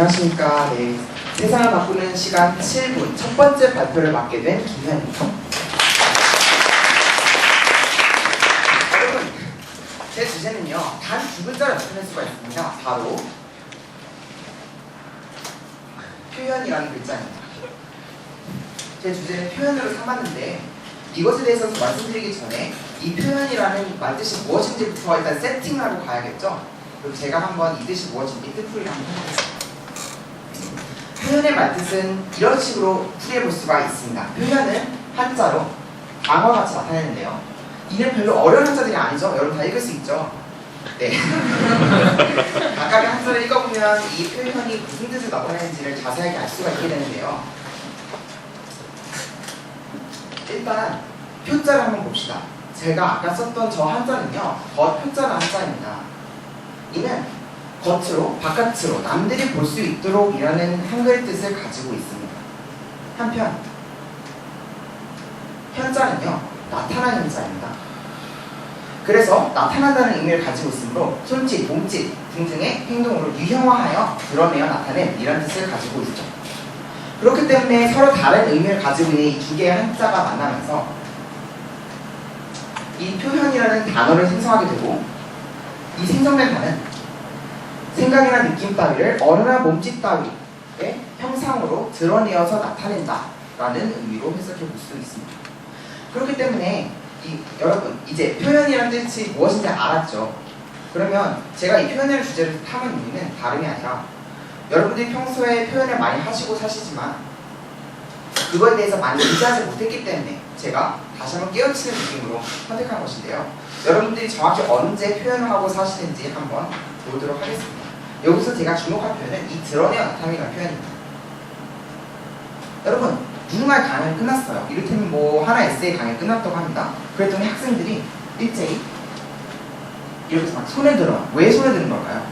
안녕하십니까. 네, 세상을 바꾸는 시간 7분 첫 번째 발표를 맡게 된 김현입니다. 여러분, 제 주제는요, 단 두 글자를 나타낼 수가 있습니다. 바로 표현이라는 글자입니다. 제 주제는 표현으로 삼았는데, 이것에 대해서 말씀드리기 전에 이 표현이라는 말뜻이 무엇인지부터 일단 세팅하고 가야겠죠. 그럼 제가 한번 이 뜻이 무엇인지 뜻풀이를 한번 해보겠습니다. 표현의 말뜻은 이런 식으로 풀이해볼 수가 있습니다. 표현은 한자로 방어같이 나타내는데요. 이는 별로 어려운 한자들이 아니죠. 여러분 다 읽을 수 있죠. 네. 각각의 한자를 읽어보면 이 표현이 무슨 뜻을 나타내는지를 자세하게 알 수가 있게 되는데요. 일단 표자를 한번 봅시다. 제가 아까 썼던 저 한자는요, 겉표자라는 한자입니다. 이는 겉으로, 바깥으로 남들이 볼 수 있도록 이라는 한글 뜻을 가지고 있습니다. 한편 현자는요, 나타나는 현자입니다. 그래서 나타난다는 의미를 가지고 있으므로 손짓, 몸짓 등등의 행동으로 유형화하여 드러내어 나타낸 이런 뜻을 가지고 있죠. 그렇기 때문에 서로 다른 의미를 가지고 있는 이 두 개의 한자가 만나면서 이 표현이라는 단어를 생성하게 되고, 이 생성된 단은 생각이나 느낌 따위를 언어나 몸짓 따위의 형상으로 드러내어서 나타낸다 라는 의미로 해석해 볼 수 있습니다. 그렇기 때문에 여러분 이제 표현이라는 뜻이 무엇인지 알았죠? 그러면 제가 이 표현을 주제로 삼은 이유는 다름이 아니라, 여러분들이 평소에 표현을 많이 하시고 사시지만 그거에 대해서 많이 의지하지 못했기 때문에 제가 다시 한번 깨우치는 느낌으로 선택한 것인데요. 여러분들이 정확히 언제 표현을 하고 사시는지 한번 보도록 하겠습니다. 여기서 제가 주목할 표현은 이 드러내어 나타내는 표현입니다. 여러분, 누군가의 강연이 끝났어요. 이를테면 뭐 하나 에세이 강연이 끝났다고 합니다. 그랬더니 학생들이 일제히 이렇게 막 손을 들어. 왜 손을 드는 걸까요?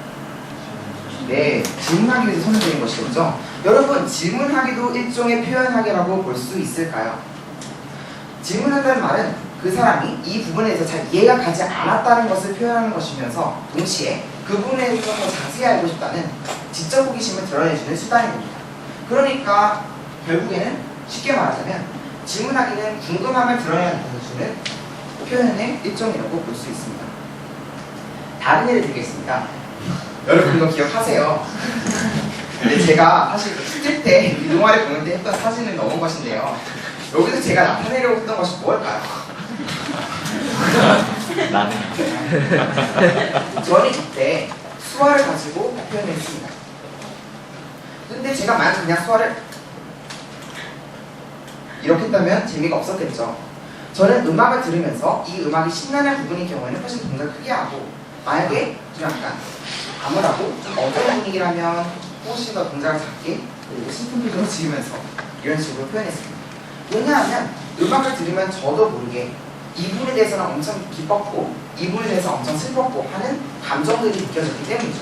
네, 질문하기 위해서 손을 드는 것이겠죠. 여러분, 질문하기도 일종의 표현하기라고 볼 수 있을까요? 질문한다는 말은 그 사람이 이 부분에 대해서 잘 이해가 가지 않았다는 것을 표현하는 것이면서 동시에 그 부분에 대해서 더 자세히 알고 싶다는 지적 호기심을 드러내주는 수단이 됩니다. 그러니까 결국에는 쉽게 말하자면 질문하기는 궁금함을 드러내주는 표현의 일종이라고 볼 수 있습니다. 다른 예를 들겠습니다. 여러분 이거 기억하세요? 근데 제가 사실 축제 때 이 동아리 공연 때 했던 사진을 넣은 것인데요. 여기서 제가 나타내려고 했던 것이 무엇일까요? 나는 저는 그때 수화를 가지고 표현을 했습니다. 근데 제가 만약 그냥 수화를 이렇게 했다면 재미가 없었겠죠. 저는 음악을 들으면서 이 음악이 신나는 부분인 경우에는 훨씬 동작을 크게 하고, 만약에 좀 약간 암울하고 좀 어두운 분위기라면 훨씬 더 동작을 작게, 그리고 슬픈 표정을 지으면서 이런 식으로 표현했습니다. 왜냐하면 음악을 들으면 저도 모르게 이 부분에 대해서는 엄청 기뻤고 이 부분에 대해서 엄청 슬펐고 하는 감정들이 느껴졌기 때문이죠.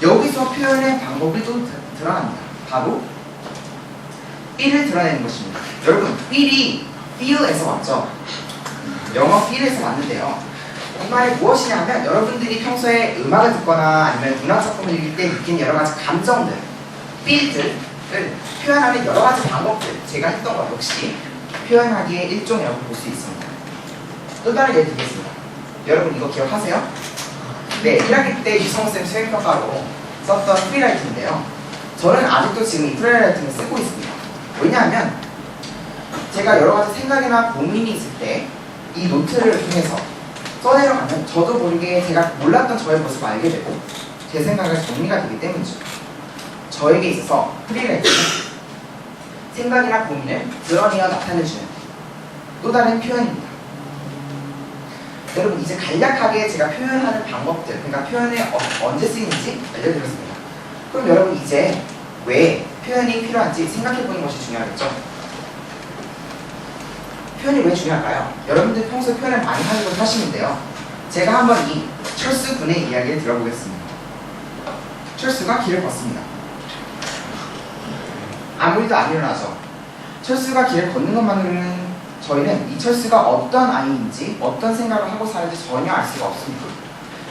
여기서 표현의 방법이 또 드러납니다. 바로 feel을 드러내는 것입니다. 여러분, feel이 feel에서 왔죠. 영어 feel에서 왔는데요. 이 말이 무엇이냐면, 여러분들이 평소에 음악을 듣거나 아니면 문학작품을 읽을 때 느낀 여러 가지 감정들, feel들을 표현하는 여러 가지 방법들, 제가 했던 것 역시 표현하기의 일종이라고 볼 수 있습니다. 또 다른 예를 들겠습니다. 여러분 이거 기억하세요? 네, 1학기 때 유성쌤 수행평가로 썼던 프리라이팅인데요. 저는 아직도 지금 이 프리라이팅을 쓰고 있습니다. 왜냐하면 제가 여러 가지 생각이나 고민이 있을 때 이 노트를 통해서 써내려가면 저도 모르게 제가 몰랐던 저의 모습을 알게 되고 제 생각을 정리가 되기 때문이죠. 저에게 있어서 프리라이팅은 생각이나 고민을 드러내어 나타내주는 또 다른 표현입니다. 여러분, 이제 간략하게 제가 표현하는 방법들, 그러니까 표현이 언제 쓰이는지 알려드렸습니다. 그럼 여러분 이제 왜 표현이 필요한지 생각해보는 것이 중요하겠죠? 표현이 왜 중요할까요? 여러분들 평소에 표현을 많이 하시고 사시는데요. 제가 한번 이 철수 군의 이야기를 들어보겠습니다. 철수가 길을 걷습니다. 아무 일도 안 일어나죠. 철수가 길을 걷는 것만으로는 저희는 이 철수가 어떤 아이인지 어떤 생각을 하고 사는지 전혀 알 수가 없습니다.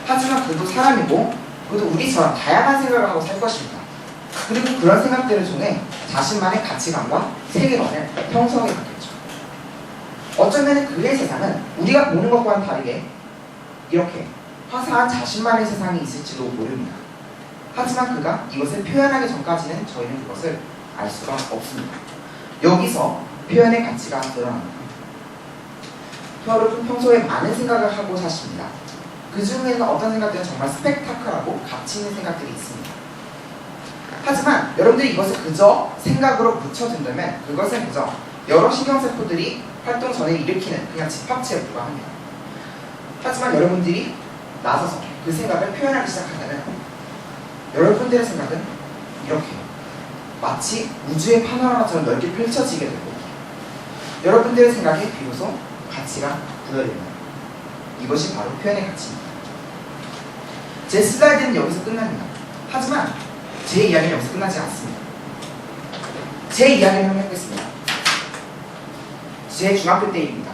하지만 그도 사람이고 그도 우리처럼 다양한 생각을 하고 살 것입니다. 그리고 그런 생각들을 통해 자신만의 가치관과 세계관을 형성해 갔겠죠. 어쩌면 그의 세상은 우리가 보는 것과는 다르게 이렇게 화사한 자신만의 세상이 있을지도 모릅니다. 하지만 그가 이것을 표현하기 전까지는 저희는 그것을 알 수가 없습니다. 여기서 표현의 가치가 드러납니다. 여러분 평소에 많은 생각을 하고 사십니다. 그 중에는 어떤 생각들은 정말 스펙타클하고 가치 있는 생각들이 있습니다. 하지만 여러분들이 이것을 그저 생각으로 묻혀둔다면 그것은 그저 여러 신경세포들이 활동 전에 일으키는 그냥 집합체에 불과합니다. 하지만 여러분들이 나서서 그 생각을 표현하기 시작한다면 여러분들의 생각은 이렇게 마치 우주의 파노라마처럼 넓게 펼쳐지게 되고 여러분들의 생각에 비로소 가치가 부여됩니다. 이것이 바로 표현의 가치입니다. 제 슬라이드는 여기서 끝납니다. 하지만 제 이야기는 여기서 끝나지 않습니다. 제 이야기를 한번 해보겠습니다. 제 중학교 때 일입니다.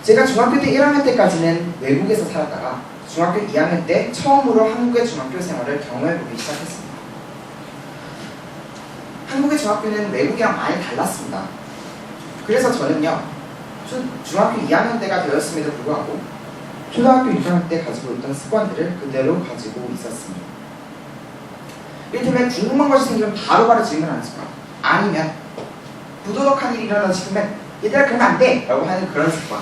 제가 중학교 때 1학년 때까지는 외국에서 살았다가 중학교 2학년 때 처음으로 한국의 중학교 생활을 경험해보기 시작했습니다. 한국의 중학교는 외국이랑 많이 달랐습니다. 그래서 저는요, 중학교 2학년 때가 되었음에도 불구하고 초등학교 6학년 때 가지고 있던 습관들을 그대로 가지고 있었습니다. 이를테면 궁금한 것이 생기면 바로바로 질문하는 습관, 아니면 부도덕한 일이 일어나서 싶으면 얘들아 그러면 안 돼! 라고 하는 그런 습관,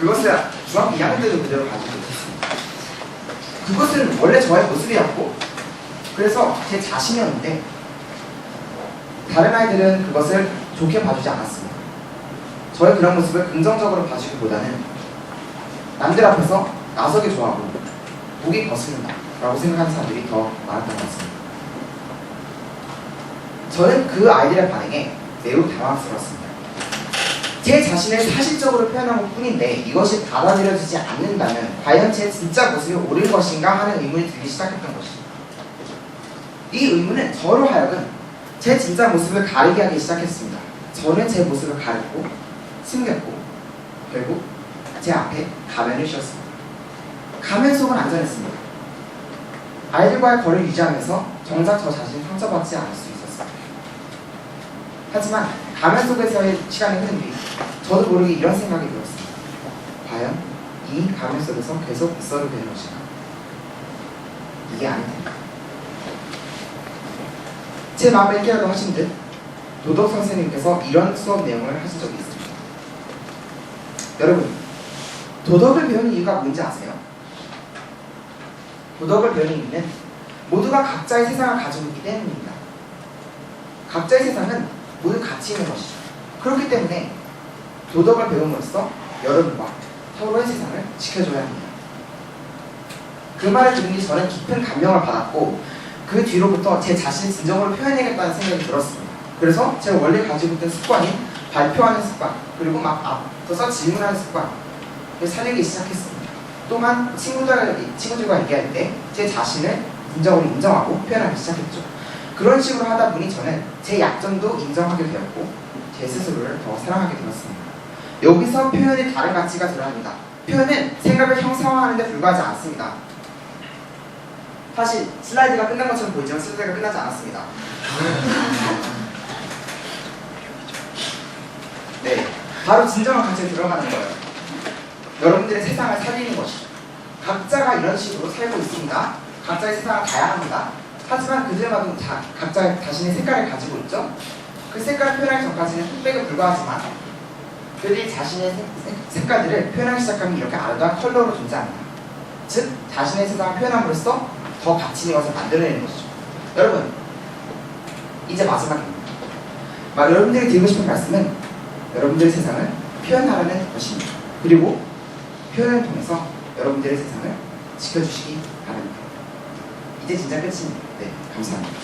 그것을 중학교 2학년 때도 그대로 가지고 있었습니다. 그것은 원래 저의 모습이었고 그래서 제 자신이었는데 다른 아이들은 그것을 좋게 봐주지 않았습니다. 저의 그런 모습을 긍정적으로 봐주기보다는 남들 앞에서 나서기 좋아하고 목이 거슬린다 라고 생각하는 사람들이 더 많았던 것 같습니다. 저는 그 아이들의 반응에 매우 당황스러웠습니다. 제 자신을 사실적으로 표현한 것 뿐인데 이것이 받아들여지지 않는다면 과연 제 진짜 모습이 옳은 것인가 하는 의문이 들기 시작했던 것이죠. 이 의문은 저로 하여금 제 진짜 모습을 가리게 하기 시작했습니다. 저는 제 모습을 가렸고 숨겼고 결국 제 앞에 가면을 씌웠습니다. 가면 속은 안전했습니다. 아이들과의 거리를 유지하면서 정작 저 자신이 상처받지 않을 수 있었습니다. 하지만 가면 속에서의 시간이 흐른 뒤 저도 모르게 이런 생각이 들었습니다. 과연 이 가면 속에서 계속 있어도 되는 것인가? 이게 아닙니다. 제 마음에 깨어도 하신 듯 도덕 선생님께서 이런 수업 내용을 하신 적이 있습니다. 여러분, 도덕을 배우는 이유가 뭔지 아세요? 도덕을 배우는 이유는 모두가 각자의 세상을 가지고 있기 때문입니다. 각자의 세상은 모두 가치 있는 것이죠. 그렇기 때문에 도덕을 배움으로써 여러분과 서로의 세상을 지켜줘야 합니다. 그 말을 들은 뒤 저는 깊은 감명을 받았고 그 뒤로부터 제 자신을 진정으로 표현해야겠다는 생각이 들었습니다. 그래서 제가 원래 가지고 있던 습관인 발표하는 습관, 그리고 막 앞서서 질문하는 습관을 살리기 시작했습니다. 또한 친구들과 얘기할 때 제 자신을 진정으로 인정하고 표현하기 시작했죠. 그런 식으로 하다 보니 저는 제 약점도 인정하게 되었고 제 스스로를 더 사랑하게 되었습니다. 여기서 표현의 다른 가치가 드러납니다. 표현은 생각을 형상화하는 데 불과하지 않습니다. 사실 슬라이드가 끝난 것처럼 보이지만 슬라이드가 끝나지 않았습니다. 네, 바로 진정한 가치에 들어가는 거예요. 여러분들의 세상을 살리는 것이죠. 각자가 이런 식으로 살고 있습니다. 각자의 세상은 다양합니다. 하지만 그들마다 각자 자신의 색깔을 가지고 있죠. 그 색깔을 표현하기 전까지는 흑백에 불과하지만 그들이 자신의 색깔들을 표현하기 시작하면 이렇게 아름다운 컬러로 존재합니다. 즉 자신의 세상을 표현함으로써 더 가치 있는 것을 만들어내는 것이죠. 여러분, 이제 마지막입니다. 여러분들이 드리고 싶은 말씀은 여러분들의 세상을 표현하라는 것입니다. 그리고 표현을 통해서 여러분들의 세상을 지켜주시기 바랍니다. 이제 진짜 끝입니다. 네, 감사합니다.